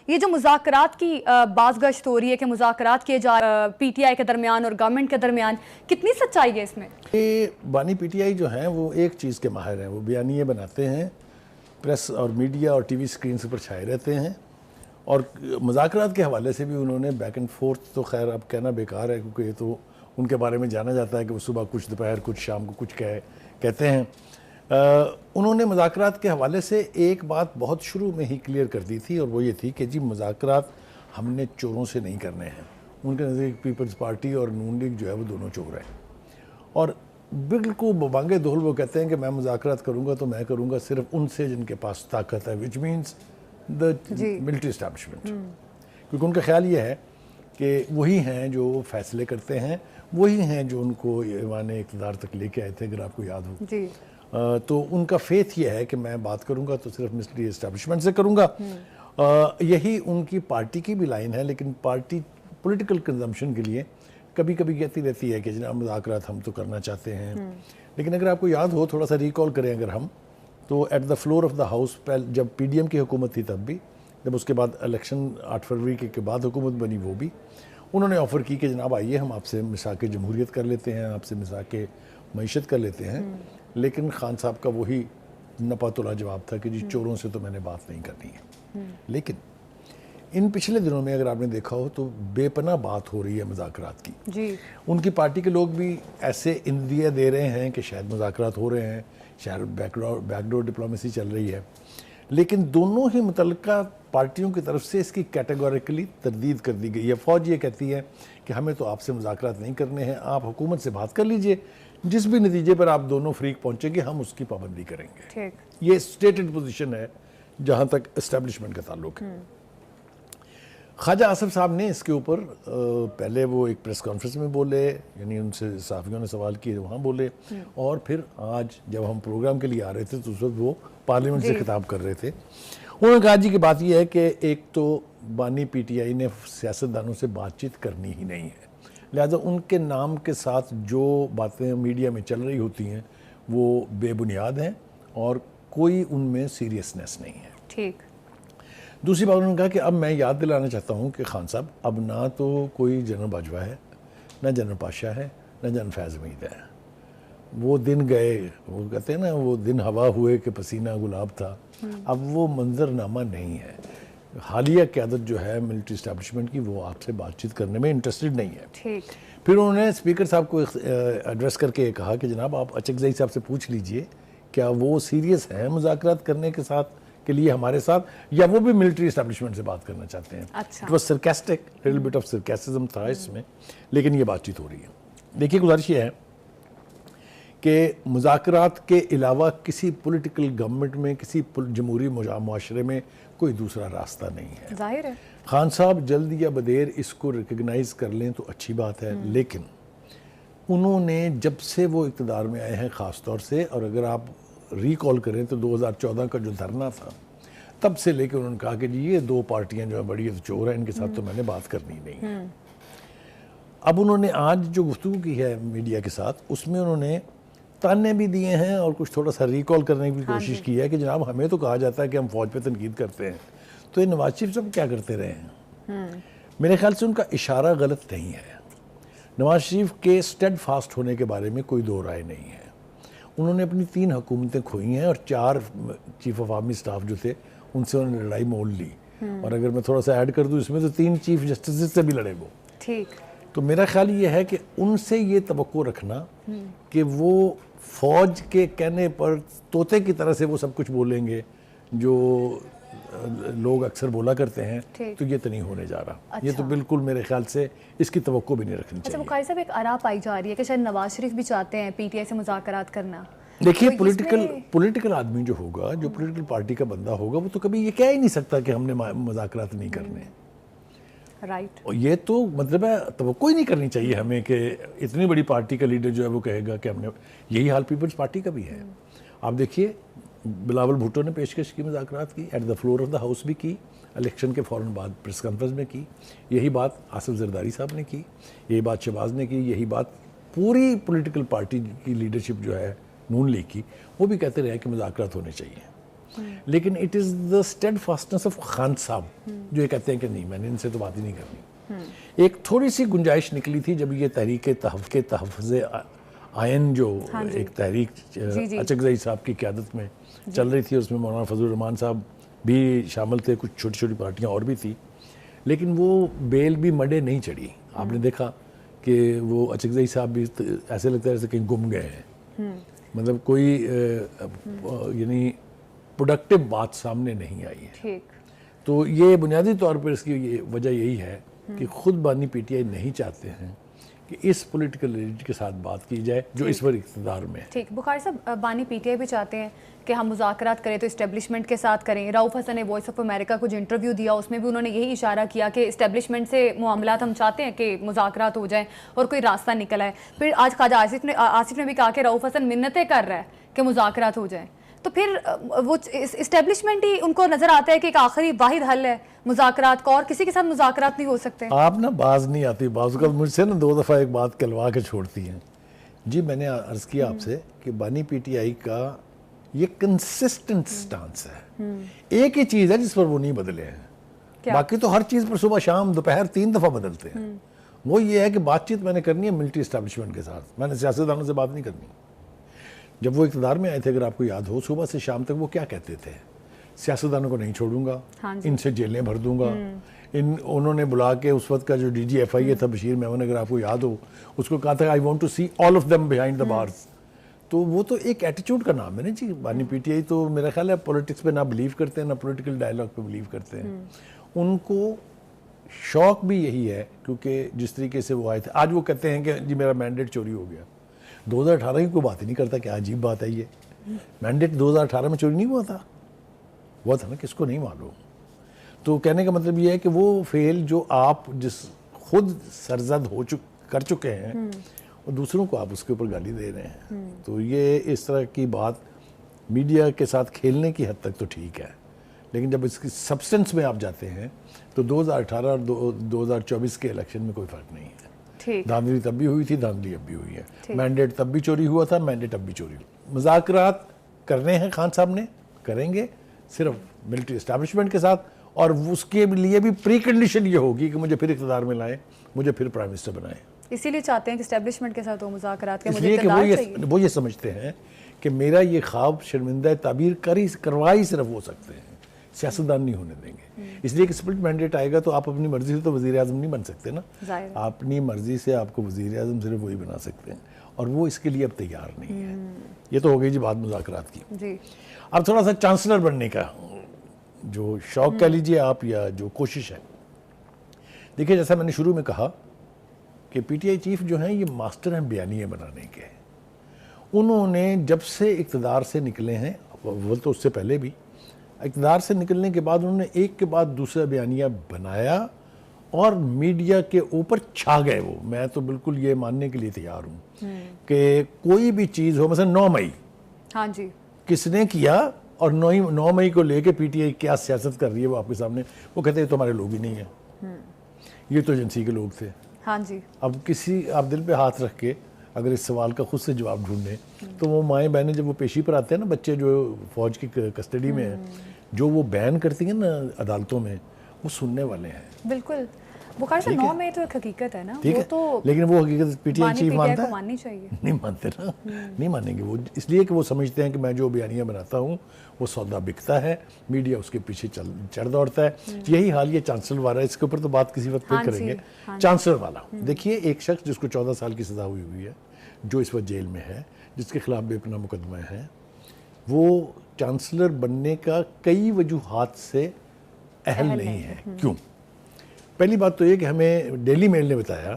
یہ جو مذاکرات کی باز گشت ہو رہی ہے کہ مذاکرات کیے جا پی ٹی آئی کے درمیان اور گورنمنٹ کے درمیان، کتنی سچائی ہے اس میں؟ یہ بانی پی ٹی آئی جو ہیں وہ ایک چیز کے ماہر ہیں، وہ بیانیے بناتے ہیں، پریس اور میڈیا اور ٹی وی سکرینز پر چھائے رہتے ہیں، اور مذاکرات کے حوالے سے بھی انہوں نے بیک اینڈ فورتھ تو خیر اب کہنا بیکار ہے، کیونکہ یہ تو ان کے بارے میں جانا جاتا ہے کہ وہ صبح کچھ دوپہر کچھ شام کو کچھ کہتے ہیں۔ انہوں نے مذاکرات کے حوالے سے ایک بات بہت شروع میں ہی کلیئر کر دی تھی، اور وہ یہ تھی کہ جی مذاکرات ہم نے چوروں سے نہیں کرنے ہیں۔ ان کے نزدیک پیپلز پارٹی اور نون لیگ جو ہے وہ دونوں چور ہیں، اور بالکل ببانگے دہل وہ کہتے ہیں کہ میں مذاکرات کروں گا تو میں کروں گا صرف ان سے جن کے پاس طاقت ہے، which means the military establishment, کیونکہ ان کا خیال یہ ہے کہ وہی ہیں جو فیصلے کرتے ہیں، وہی ہیں جو ان کو ایوان اقتدار تک لے کے آئے تھے، اگر آپ کو یاد ہو۔ تو ان کا فیتھ یہ ہے کہ میں بات کروں گا تو صرف ملٹری اسٹیبلشمنٹ سے کروں گا۔ یہی ان کی پارٹی کی بھی لائن ہے، لیکن پارٹی پولیٹیکل کنزمپشن کے لیے کبھی کبھی کہتی رہتی ہے کہ جناب مذاکرات ہم تو کرنا چاہتے ہیں، لیکن اگر آپ کو یاد ہو، تھوڑا سا ریکال کریں اگر ہم، تو at the floor of the house جب پی ڈی ایم کی حکومت تھی تب بھی، جب اس کے بعد الیکشن 8 فروری کے بعد حکومت بنی وہ بھی، انہوں نے آفر کی کہ جناب آئیے ہم آپ سے مساق جمہوریت کر لیتے ہیں، آپ سے مساق معیشت کر لیتے ہیں، لیکن خان صاحب کا وہی نپا تلا جواب تھا کہ جی چوروں سے تو میں نے بات نہیں کرنی ہے۔ لیکن ان پچھلے دنوں میں اگر آپ نے دیکھا ہو تو بے پناہ بات ہو رہی ہے مذاکرات کی۔ ان کی پارٹی کے لوگ بھی ایسے اندیہ دے رہے ہیں کہ شاید مذاکرات ہو رہے ہیں، شاید بیک ڈور ڈپلومیسی چل رہی ہے، لیکن دونوں ہی متعلقہ پارٹیوں کی طرف سے اس کی کیٹیگوریکلی تردید کر دی گئی ہے۔ فوج یہ کہتی ہے کہ ہمیں تو آپ سے مذاکرات نہیں کرنے ہیں، آپ حکومت سے بات کر لیجئے، جس بھی نتیجے پر آپ دونوں فریق پہنچیں گے ہم اس کی پابندی کریں گے۔ یہ اسٹیٹڈ پوزیشن ہے جہاں تک اسٹیبلشمنٹ کا تعلق ہے۔ خواجہ آصف صاحب نے اس کے اوپر پہلے وہ ایک پریس کانفرنس میں بولے، یعنی ان سے صحافیوں نے سوال کیے وہاں بولے، اور پھر آج جب ہم پروگرام کے لیے آ رہے تھے تو اس وقت وہ پارلیمنٹ سے خطاب کر رہے تھے۔ انہوں نے کہا جی کہ بات یہ ہے کہ ایک تو بانی پی ٹی آئی نے سیاستدانوں سے بات چیت کرنی ہی نہیں ہے، لہذا ان کے نام کے ساتھ جو باتیں میڈیا میں چل رہی ہوتی ہیں وہ بے بنیاد ہیں اور کوئی ان میں سیریسنس نہیں ہے۔ ٹھیک۔ دوسری بات انہوں نے کہا کہ اب میں یاد دلانا چاہتا ہوں کہ خان صاحب اب نہ تو کوئی جنرل باجوہ ہے، نہ جنرل پاشا ہے، نہ جنرل فیض حمید ہے۔ وہ دن گئے، وہ کہتے ہیں نا وہ دن ہوا ہوئے کہ پسینہ گلاب تھا، اب وہ منظرنامہ نہیں ہے۔ حالیہ قیادت جو ہے ملٹری اسٹیبلشمنٹ کی وہ آپ سے بات چیت کرنے میں انٹرسٹڈ نہیں ہے۔ پھر انہوں نے اسپیکر صاحب کو ایڈریس کر کے کہا کہ جناب آپ اچکزئی صاحب سے پوچھ لیجئے کیا وہ سیریس ہیں مذاکرات کرنے کے ساتھ کے لیے ہمارے ساتھ، یا وہ بھی ملٹری اسٹیبلشمنٹ سے بات کرنا چاہتے ہیں۔ It was sarcastic, little bit of sarcasm تھا اس میں، لیکن یہ بات چیت ہو رہی ہے۔ دیکھیے گزارش یہ ہے کہ مذاکرات کے علاوہ کسی پولیٹیکل گورنمنٹ میں، کسی جمہوری معاشرے میں کوئی دوسرا راستہ نہیں ہے۔ ظاہر ہے خان صاحب جلد یا بدیر اس کو ریکگنائز کر لیں تو اچھی بات ہے، لیکن انہوں نے جب سے وہ اقتدار میں آئے ہیں خاص طور سے، اور اگر آپ ریکال کریں تو 2014 کا جو دھرنا تھا تب سے لے کے انہوں نے کہا کہ جی یہ دو پارٹیاں جو ہیں بڑی چور ہیں، ان کے ساتھ تو میں نے بات کرنی نہیں ہے۔ اب انہوں نے آج جو گفتگو کی ہے میڈیا کے ساتھ، اس میں انہوں نے تانے بھی دیے ہیں اور کچھ تھوڑا سا ریکال کرنے کی کوشش کی ہے کہ جناب ہمیں تو کہا جاتا ہے کہ ہم فوج پہ تنقید کرتے ہیں، تو یہ نواز شریف صاحب کیا کرتے رہے ہیں؟ میرے خیال سے ان کا اشارہ غلط نہیں ہے۔ نواز شریف کے اسٹیڈ فاسٹ ہونے کے بارے میں کوئی دو رائے نہیں ہے۔ انہوں نے اپنی 3 حکومتیں کھوئی ہیں اور 4 چیف آف آرمی سٹاف جو تھے ان سے انہوں نے لڑائی مول لی، اور اگر میں تھوڑا سا ایڈ کر دوں اس میں تو 3 چیف جسٹسز سے بھی لڑے وہ۔ ٹھیک۔ تو میرا خیال یہ ہے کہ ان سے یہ توقع رکھنا کہ وہ فوج کے کہنے پر طوطے کی طرح سے وہ سب کچھ بولیں گے جو لوگ اکثر بولا کرتے ہیں، تو یہ تو نہیں ہونے جا رہا۔ یہ تو بالکل میرے خیال سے اس کی توقع بھی نہیں رکھنی چاہیے۔ بخاری صاحب ایک آراء پائی جا رہی ہے کہ شاید نواز شریف بھی چاہتے ہیں پی ٹی آئی سے مذاکرات کرنا۔ دیکھیے پولیٹیکل آدمی جو ہوگا، جو پولیٹیکل پارٹی کا بندہ ہوگا، وہ تو کبھی یہ کہہ ہی نہیں سکتا کہ ہم نے مذاکرات نہیں کرنے۔ رائٹ۔ یہ تو مطلب ہے توقع ہی نہیں کرنی چاہیے ہمیں کہ اتنی بڑی پارٹی کا لیڈر جو ہے وہ کہے گا کہ ہم نے، یہی حال پیپلز پارٹی کا بھی ہے۔ آپ دیکھیے بلاول بھٹو نے پیشکش کی مذاکرات کی، at the floor of the house بھی کی، الیکشن کے فوراً بعد پریس کانفرنس میں کی، یہی بات آصف زرداری صاحب نے کی، یہی بات شہباز نے کی، یہی بات پوری پولیٹیکل پارٹی کی لیڈرشپ جو ہے نون لیگ کی، وہ بھی کہتے رہے کہ مذاکرات ہونے چاہیے۔ لیکن it is the steadfastness of Khan Sahib جو یہ کہتے ہیں کہ نہیں میں نے ان سے تو بات ہی نہیں کرنی. ایک تھوڑی سی گنجائش نکلی تھی جب یہ تحریک تحفظ آئین جو ایک تحریک اچکزئی صاحب کی قیادت میں چل رہی تھی, اس میں مولانا فضل الرحمان صاحب بھی شامل تھے, کچھ چھوٹی چھوٹی پارٹیاں اور بھی تھی, لیکن وہ بیل بھی مڈے نہیں چڑھی. آپ نے دیکھا کہ وہ اچکزئی صاحب بھی ایسے لگتا ہے جیسے کہیں گم گئے ہیں, مطلب کوئی یعنی پروڈکٹیو بات سامنے نہیں آئی ہے. تو یہ بنیادی طور پر اس کی وجہ یہی ہے کہ خود بانی پی ٹی آئی نہیں چاہتے ہیں کہ اس پولیٹیکل ایلیٹ کے ساتھ بات کی جائے جو اس وقت اقتدار میں ہے. ٹھیک, بخاری صاحب بانی پی ٹی آئی بھی چاہتے ہیں کہ ہم مذاکرات کریں تو اسٹیبلشمنٹ کے ساتھ کریں. رؤف حسن نے وائس آف امریکہ کو جو انٹرویو دیا اس میں بھی انہوں نے یہی اشارہ کیا کہ اسٹیبلشمنٹ سے معاملات ہم چاہتے ہیں کہ مذاکرات ہو جائیں اور کوئی راستہ نکل آئے. پھر آج خواجہ آصف نے بھی کہا کہ رؤف حسن منتیں کر رہا ہے کہ مذاکرات ہو جائیں, تو پھر وہ اسٹیبلشمنٹ ہی ان کو نظر آتا ہے کہ ایک آخری واحد حل ہے مذاکرات کا, اور کسی کے ساتھ مذاکرات نہیں ہو سکتے. آپ نا باز نہیں آتی, بعض اوقات مجھ سے نا 2 دفعہ ایک بات کلوا کے چھوڑتی ہیں. جی میں نے عرض کیا آپ سے کہ بانی پی ٹی آئی کا یہ کنسسٹنٹ سٹانس ہے, ایک ہی چیز ہے جس پر وہ نہیں بدلے ہیں, باقی تو ہر چیز پر صبح شام دوپہر 3 دفعہ بدلتے ہیں. وہ یہ ہے کہ بات چیت میں نے کرنی ہے ملٹری اسٹیبلشمنٹ کے ساتھ, میں نے سیاستدانوں سے بات نہیں کرنی. جب وہ اقتدار میں آئے تھے, اگر آپ کو یاد ہو, صبح سے شام تک وہ کیا کہتے تھے, سیاستدانوں کو نہیں چھوڑوں گا, ان سے جیلیں بھر دوں گا. انہوں نے بلا کے اس وقت کا جو ڈی جی ایف آئی اے تھا بشیر میمن, اگر آپ کو یاد ہو, اس کو کہا تھا I want to see all of them behind the bars. تو وہ تو ایک ایٹیچیوڈ کا نام ہے نا جی. بانی پی ٹی آئی تو میرا خیال ہے پولیٹکس پہ نہ بلیو کرتے ہیں نہ پولیٹیکل ڈائلاگ پہ بلیو کرتے ہیں. ان کو شوق بھی یہی ہے کیونکہ جس طریقے سے وہ آئے تھے, آج وہ کہتے ہیں کہ جی میرا مینڈیٹ چوری ہو گیا. 2018 کی کوئی بات ہی نہیں کرتا, کیا عجیب بات ہے یہ. مینڈیٹ 2018 میں چوری نہیں ہوا تھا, ہوا تھا نا, کس کو نہیں معلوم. تو کہنے کا مطلب یہ ہے کہ وہ فیل جو آپ جس خود سرزد کر چکے ہیں اور دوسروں کو آپ اس کے اوپر گالی دے رہے ہیں. تو یہ اس طرح کی بات میڈیا کے ساتھ کھیلنے کی حد تک تو ٹھیک ہے, لیکن جب اس کی سبسٹنس میں آپ جاتے ہیں تو 2018 اور 2024 کے الیکشن میں کوئی فرق نہیں ہے. دھاندلی تب بھی ہوئی تھی, دھاندلی اب بھی ہوئی ہے. مینڈیٹ تب بھی چوری ہوا تھا, مینڈیٹ اب بھی چوری ہوا. مذاکرات کرنے ہیں خان صاحب نے, کریں گے صرف ملٹری اسٹیبلشمنٹ کے ساتھ, اور اس کے لیے بھی پری کنڈیشن یہ ہوگی کہ مجھے پھر اقتدار میں لائیں, مجھے پھر پرائم منسٹر بنائیں. اسی لیے چاہتے ہیں کہ اسٹیبلشمنٹ کے ساتھ وہ مذاکرات کے, اس لیے کہ وہ یہ سمجھتے ہیں کہ میرا یہ خواب شرمندہ تعبیر کروا ہی صرف ہو سکتے ہیں, سیاستدان نہیں ہونے دیں گے. اس لیے کہ سپلٹ مینڈیٹ آئے گا تو آپ اپنی مرضی سے تو وزیر اعظم نہیں بن سکتے نا. اپنی مرضی سے آپ کو وزیر اعظم صرف وہی بنا سکتے ہیں, اور وہ اس کے لیے اب تیار نہیں ہے. یہ تو ہو گئی جی بات مذاکرات کی. اب تھوڑا سا چانسلر بننے کا جو شوق کہہ لیجیے آپ, یا جو کوشش ہے. دیکھیے جیسا میں نے شروع میں کہا کہ پی ٹی آئی چیف جو ہیں یہ ماسٹر ہیں بیانیے بنانے کے. انہوں نے جب سے اقتدار سے نکلے ہیں, وہ تو اس سے پہلے بھی, اقتدار سے نکلنے کے بعد انہوں نے ایک کے بعد دوسرا بیانیہ بنایا اور میڈیا کے اوپر چھا گئے. وہ میں تو بالکل یہ ماننے کے لیے تیار ہوں کہ کوئی بھی چیز ہو, مثلا 9 مئی کس نے کیا, اور 9 مئی کو لے کے پی ٹی آئی کیا سیاست کر رہی ہے وہ آپ کے سامنے. وہ کہتے ہیں تو ہمارے لوگ ہی نہیں ہیں, یہ تو ایجنسی کے لوگ تھے. اب آپ دل پہ ہاتھ رکھ کے اگر اس سوال کا خود سے جواب ڈھونڈیں تو وہ مائیں بہنیں جب وہ پیشی پر آتے ہیں نا, بچے جو فوج کی کسٹڈی میں ہیں, جو وہ بیان کرتی ہیں نا عدالتوں میں, وہ سننے والے ہیں. بالکل بخاری صاحب 9 مئی تو ایک حقیقت ہے نا, وہ تو لیکن وہ حقیقت پی ٹی آئی چیف مانتا ہے, ماننی چاہیے. نہیں مانتے نا, نہیں مانیں گے وہ, اس لیے کہ وہ سمجھتے ہیں کہ میں جو بیانیہ بناتا ہوں وہ سودا بکتا ہے, میڈیا اس کے پیچھے چڑھ دوڑتا ہے. یہی حال یہ چانسلر والا ہے, اس کے اوپر تو بات کسی وقت پھر کریں گے. چانسلر والا دیکھیے, ایک شخص جس کو 14 سال کی سزا ہوئی ہے, جو اس وقت جیل میں ہے, جس کے خلاف بے پناہ مقدمہ ہیں, وہ چانسلر بننے کا کئی وجوہات سے اہل نہیں ہے. کیوں؟ پہلی بات تو یہ کہ ہمیں ڈیلی میل نے بتایا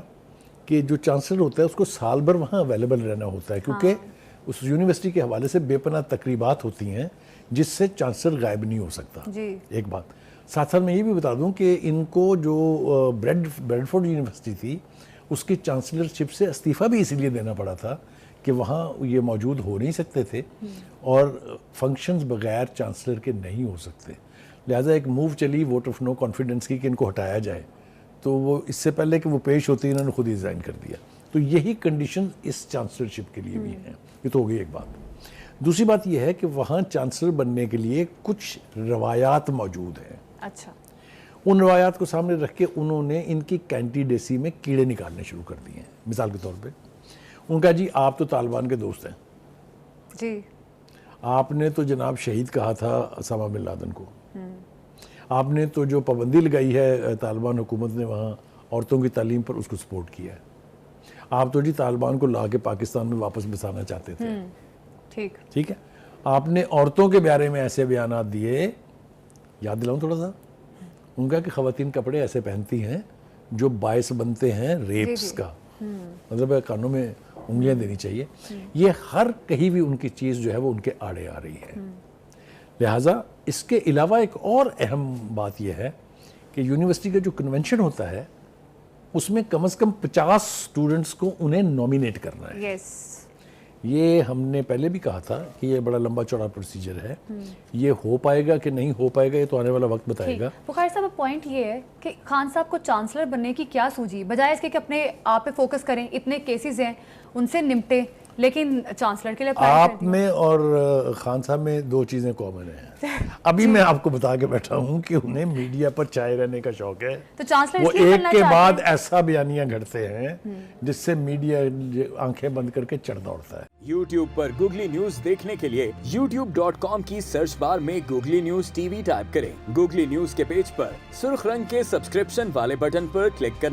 کہ جو چانسلر ہوتا ہے اس کو سال بھر وہاں اویلیبل رہنا ہوتا ہے, کیونکہ اس یونیورسٹی کے حوالے سے بے پناہ تقریبات ہوتی ہیں جس سے چانسلر غائب نہیں ہو سکتا. ایک بات ساتھ ساتھ میں یہ بھی بتا دوں کہ ان کو جو بریڈفورڈ یونیورسٹی تھی اس کی چانسلرشپ سے استعفیٰ بھی اسی لیے دینا پڑا تھا کہ وہاں یہ موجود ہو نہیں سکتے تھے اور فنکشنز بغیر چانسلر کے نہیں ہو سکتے. لہٰذا ایک موو چلی ووٹ آف نو کانفیڈنس کی کہ ان کو ہٹایا جائے, تو وہ اس سے پہلے کہ وہ پیش ہوتی انہوں نے خود ہی ریزائن کر دیا. تو یہی کنڈیشن اس چانسلرشپ کے لیے بھی ہیں. یہ تو ہو گئی ایک بات. دوسری بات یہ ہے کہ وہاں چانسلر بننے کے لیے کچھ روایات موجود ہیں. اچھا. ان روایات کو سامنے رکھ کے انہوں نے ان کی کینڈیڈیسی میں کیڑے نکالنے شروع کر دیے ہیں. مثال کے طور پہ ان کا جی آپ تو طالبان کے دوست ہیں جی, آپ نے تو جناب شہید کہا تھا اسامہ بن لادن کو, آپ نے تو جو پابندی لگائی ہے طالبان حکومت نے وہاں عورتوں کی تعلیم پر, اس کو سپورٹ کیا ہے. آپ تو جی طالبان کو لا کے پاکستان میں واپس بسانا چاہتے تھے. ٹھیک ہے, آپ نے عورتوں کے بارے میں ایسے بیانات دیے, یاد دلاؤں تھوڑا سا, ان کا کہ خواتین کپڑے ایسے پہنتی ہیں جو باعث بنتے ہیں ریپس کا, مطلب کانوں میں انگلیاں دینی چاہیے. یہ ہر کہیں بھی ان کی چیز جو ہے وہ ان کے آڑے آ رہی ہے. لہٰذا اس کے علاوہ ایک اور اہم بات یہ ہے کہ یونیورسٹی کا جو کنونشن ہوتا ہے اس میں کم از کم 50 اسٹوڈنٹس کو انہیں نومینیٹ کرنا ہے. یس, یہ ہم نے پہلے بھی کہا تھا کہ یہ بڑا لمبا چوڑا پروسیجر ہے. یہ ہو پائے گا کہ نہیں ہو پائے گا یہ تو آنے والا وقت بتائے گا. بخاری صاحب پوائنٹ یہ ہے کہ خان صاحب کو چانسلر بننے کی کیا سوجی, بجائے اس کے کہ اپنے آپ پہ فوکس کریں, اتنے کیسز ہیں ان سے نمٹے, لیکن چانسلر کے لیے آپ میں اور خان صاحب میں دو چیزیں کامن ہیں. ابھی میں آپ کو بتا کے بیٹھا ہوں کہ انہیں میڈیا پر چھائے رہنے کا شوق ہے, تو چانسلر وہ ایک کے بعد ایسا بیانیاں گھڑتے ہیں جس سے میڈیا آنکھیں بند کر کے چڑھ دوڑتا ہے. YouTube پر گوگلی نیوز دیکھنے کے لیے youtube.com کی سرچ بار میں googly news T V type کریں. گوگلی نیوز کے پیج پر سرخ رنگ کے سبسکرپشن والے بٹن پر کلک کرنا